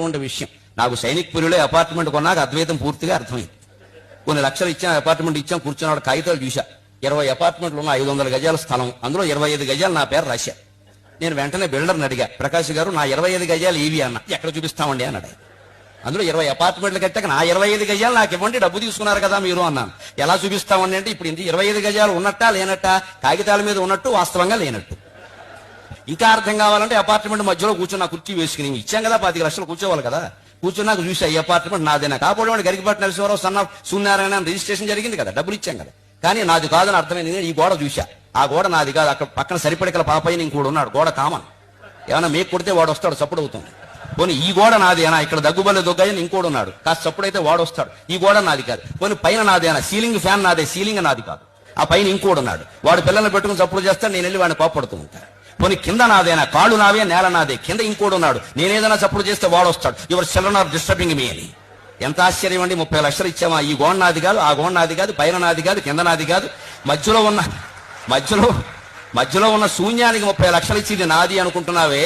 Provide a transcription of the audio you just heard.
విషయం నాకు సైనిక్పురిలో అపార్ట్మెంట్ కొన్నాక అద్వైతం పూర్తిగా అర్థమైంది. కొన్ని లక్షలు ఇచ్చాం, అపార్ట్మెంట్ ఇచ్చాం, కూర్చున్నాడు కాగితాలు చూసా. 20 అపార్ట్మెంట్లు ఉన్న 500 గజాల స్థలం, అందులో 25 గజాలు నా పేరు రాశా. నేను వెంటనే బిల్డర్ని అడిగా, ప్రకాష్ గారు నా 25 గజాలు ఏవి అన్న. ఎక్కడ చూపిస్తామండి అన్నాడు. అందులో 20 అపార్ట్మెంట్లు కట్టాక నా 25 గజాలు నాకు ఇవ్వండి, డబ్బు తీసుకున్నారు కదా మీరు అన్నాను. ఎలా చూపిస్తామండి అంటే ఇప్పుడు ఇంత 25 గజాలు ఉన్నట్టా లేనట్ట, కాగితాల మీద ఉన్నట్టు వాస్తవంగా లేనట్టు. ఇంకా అర్థం కావాలంటే అపార్ట్మెంట్ మధ్యలో కూర్చొని నా కుర్చీ వేసుకుని ఇచ్చాం కదా 25 లక్షలు కూర్చోవాలి కదా. కూర్చున్నాక చూసా ఈ అపార్ట్మెంట్ నాదేనా. కాపాడు గరికపాటి నరసింహారావు సన్న సూర్యనారాయణ రిజిస్ట్రేషన్ జరిగింది కదా, డబ్బులు ఇచ్చాం కదా. కానీ నాది కాదని అర్థమైంది. ఈ గోడ చూసా, ఆ గోడ నాది కాదు. అక్కడ పక్కన సరిపడికల పాపయ్య ఇంకోడు ఉన్నాడు, గోడ కామన్. ఏమన్నా మీకు కొడితే వాడు వస్తాడు, చప్పుడు అవుతుంది. పోనీ ఈ గోడ నాదేనా, ఇక్కడ దగ్గుబల్లి దొగ్గని ఇంకోడు ఉన్నాడు, కాస్త చప్పుడైతే వాడు వస్తాడు. ఈ గోడ నాది కాదు. పోనీ పైన నాదేనా, సీలింగ్ ఫ్యాన్ నాదే, సీలింగ్ నాది కాదు. ఆ పైన ఇంకోడు ఉన్నాడు, వాడు పిల్లల్ని పెట్టుకుని చప్పుడు చేస్తాడు, నేను వెళ్ళి వాడిని కోపడుతూ ఉంటాను. పోనీ కింద నాదేనా, కాళ్ళు నావే, నేల నాదే, కింద ఇంకోడు ఉన్నాడు, నేనేదైనా చప్పుడు చేస్తే వాడు వస్తాడు. Your children are disturbing me అని. ఎంత ఆశ్చర్యం అండి. 30 లక్షలు ఇచ్చామా, ఈ గోడ నాది కాదు, ఆ గోడ నాది కాదు, పైన నాది కాదు, కింద నాది కాదు, మధ్యలో ఉన్న శూన్యానికి 30 లక్షలు ఇచ్చి ఇది నాది అనుకుంటున్నావే.